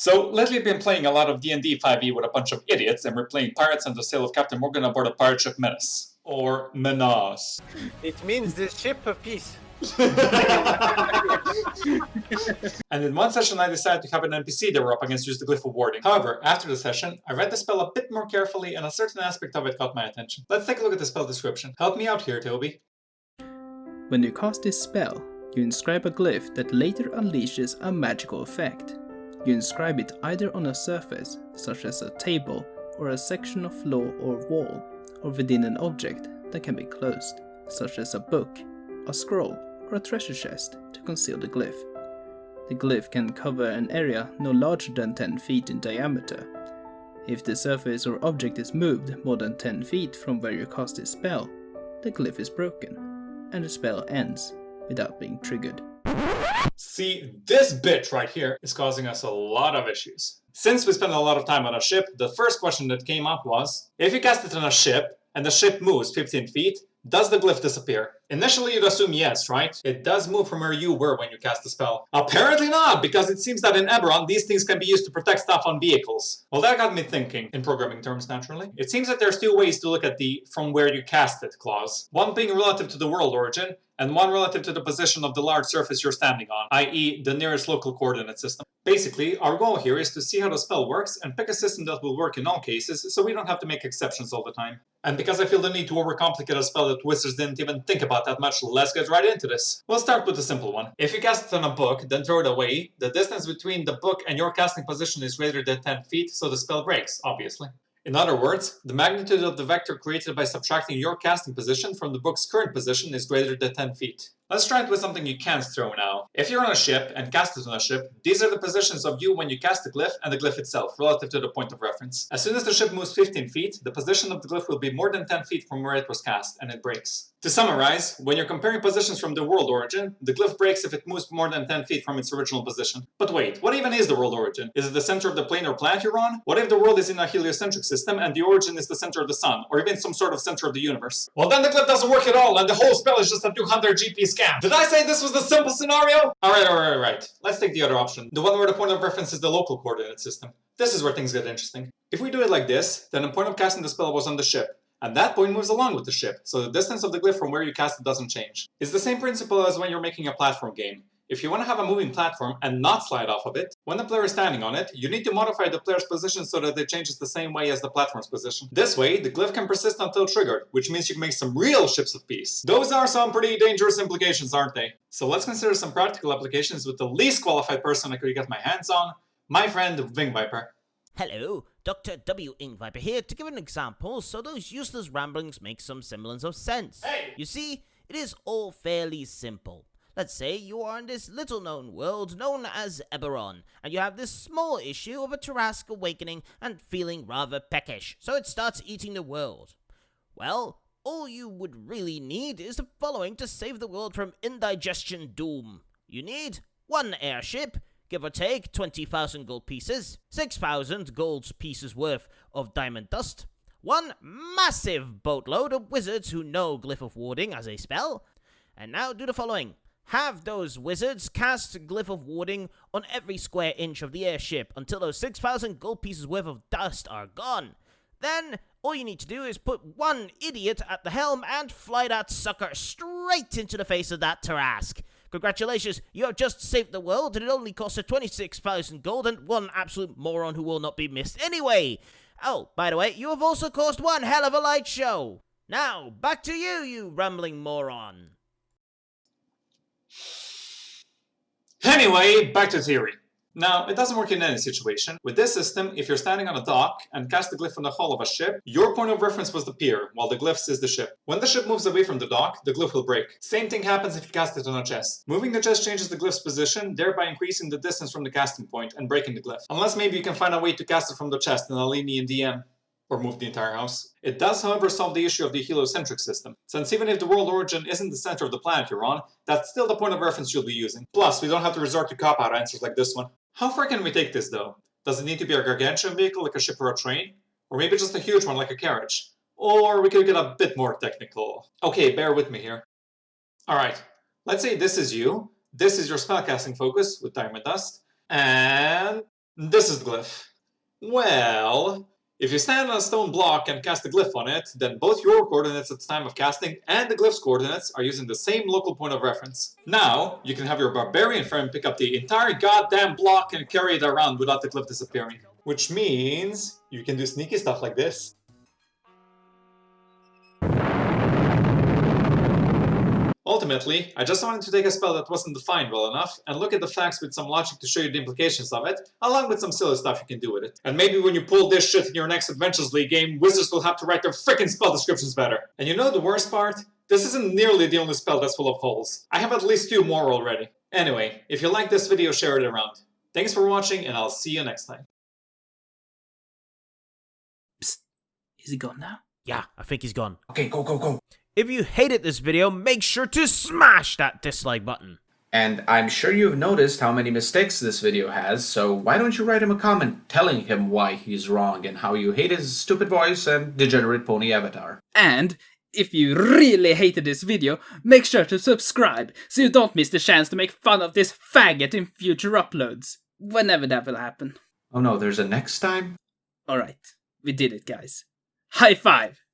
So lately I've been playing a lot of D&D 5e with a bunch of idiots, and we're playing Pirates and the Sail of Captain Morgan aboard a pirate ship Menace. Or Menace. It means the ship of peace. And in one session I decided to have an NPC they were up against use the Glyph of Warding. However, after the session, I read the spell a bit more carefully and a certain aspect of it caught my attention. Let's take a look at the spell description. Help me out here, Toby. When you cast this spell, you inscribe a glyph that later unleashes a magical effect. You inscribe it either on a surface, such as a table, or a section of floor or wall, or within an object that can be closed, such as a book, a scroll, or a treasure chest to conceal the glyph. The glyph can cover an area no larger than 10 feet in diameter. If the surface or object is moved more than 10 feet from where you cast this spell, the glyph is broken, and the spell ends without being triggered. See, this bit right here is causing us a lot of issues. Since we spent a lot of time on a ship, the first question that came up was, if you cast it on a ship, and the ship moves 15 feet, does the glyph disappear? Initially you'd assume yes, right? It does move from where you were when you cast the spell. Apparently not, because it seems that in Eberron these things can be used to protect stuff on vehicles. Well, that got me thinking, in programming terms naturally. It seems that there's two ways to look at the from where you cast it clause. One being relative to the world origin, and one relative to the position of the large surface you're standing on, i.e. the nearest local coordinate system. Basically, our goal here is to see how the spell works and pick a system that will work in all cases, so we don't have to make exceptions all the time. And because I feel the need to overcomplicate a spell that Wizards didn't even think about that much, let's get right into this. We'll start with the simple one. If you cast it on a book, then throw it away, the distance between the book and your casting position is greater than 10 feet, so the spell breaks, obviously. In other words, the magnitude of the vector created by subtracting your casting position from the book's current position is greater than 10 feet. Let's try it with something you can't throw now. If you're on a ship and cast it on a ship, these are the positions of you when you cast the glyph and the glyph itself, relative to the point of reference. As soon as the ship moves 15 feet, the position of the glyph will be more than 10 feet from where it was cast, and it breaks. To summarize, when you're comparing positions from the world origin, the glyph breaks if it moves more than 10 feet from its original position. But wait, what even is the world origin? Is it the center of the plane or planet you're on? What if the world is in a heliocentric system and the origin is the center of the sun, or even some sort of center of the universe? Well, then the glyph doesn't work at all and the whole spell is just a 200 GP scam. Did I say this was the simple scenario? Alright. Let's take the other option. The one where the point of reference is the local coordinate system. This is where things get interesting. If we do it like this, then the point of casting the spell was on the ship. And that point moves along with the ship, so the distance of the glyph from where you cast it doesn't change. It's the same principle as when you're making a platform game. If you want to have a moving platform and not slide off of it, when the player is standing on it, you need to modify the player's position so that it changes the same way as the platform's position. This way, the glyph can persist until triggered, which means you can make some real ships of peace. Those are some pretty dangerous implications, aren't they? So let's consider some practical applications with the least qualified person I could get my hands on, my friend Wing Viper. Hello, Dr. W. Viper here to give an example so those useless ramblings make some semblance of sense. Hey! You see, it is all fairly simple. Let's say you are in this little-known world known as Eberron, and you have this small issue of a Tarrasque awakening and feeling rather peckish, so it starts eating the world. Well, all you would really need is the following to save the world from indigestion doom. You need 1 airship, give or take 20,000 gold pieces, 6,000 gold pieces worth of diamond dust, 1 massive boatload of wizards who know Glyph of Warding as a spell, and now do the following. Have those wizards cast Glyph of Warding on every square inch of the airship until those 6,000 gold pieces worth of dust are gone. Then, all you need to do is put 1 idiot at the helm and fly that sucker straight into the face of that Tarrasque. Congratulations, you have just saved the world and it only costed 26,000 gold and 1 absolute moron who will not be missed anyway. Oh, by the way, you have also caused 1 hell of a light show. Now, back to you, you rambling moron. Anyway, back to theory. Now, it doesn't work in any situation. With this system, if you're standing on a dock and cast the glyph on the hull of a ship, your point of reference was the pier, while the glyph's is the ship. When the ship moves away from the dock, the glyph will break. Same thing happens if you cast it on a chest. Moving the chest changes the glyph's position, thereby increasing the distance from the casting point and breaking the glyph. Unless maybe you can find a way to cast it from the chest in a lenient DM. Or move the entire house. It does, however, solve the issue of the heliocentric system, since even if the world origin isn't the center of the planet you're on, that's still the point of reference you'll be using. Plus, we don't have to resort to cop-out answers like this one. How far can we take this, though? Does it need to be a gargantuan vehicle like a ship or a train? Or maybe just a huge one like a carriage? Or we could get a bit more technical. Okay, bear with me here. Alright, let's say this is you, this is your spellcasting focus with Diamond Dust, and This is the glyph. Well, if you stand on a stone block and cast a glyph on it, then both your coordinates at the time of casting and the glyph's coordinates are using the same local point of reference. Now, you can have your barbarian friend pick up the entire goddamn block and carry it around without the glyph disappearing. Which means you can do sneaky stuff like this. Ultimately, I just wanted to take a spell that wasn't defined well enough and look at the facts with some logic to show you the implications of it, along with some silly stuff you can do with it. And maybe when you pull this shit in your next Adventures League game, wizards will have to write their frickin' spell descriptions better. And you know the worst part? This isn't nearly the only spell that's full of holes. I have at least 2 more already. Anyway, if you like this video, share it around. Thanks for watching, and I'll see you next time. Psst. Is he gone now? Yeah, I think he's gone. Okay, go. If you hated this video, make sure to smash that dislike button. And I'm sure you've noticed how many mistakes this video has, so why don't you write him a comment telling him why he's wrong and how you hate his stupid voice and degenerate pony avatar. And if you really hated this video, make sure to subscribe so you don't miss the chance to make fun of this faggot in future uploads. Whenever that will happen. Oh no, there's a next time? Alright, we did it, guys. High five!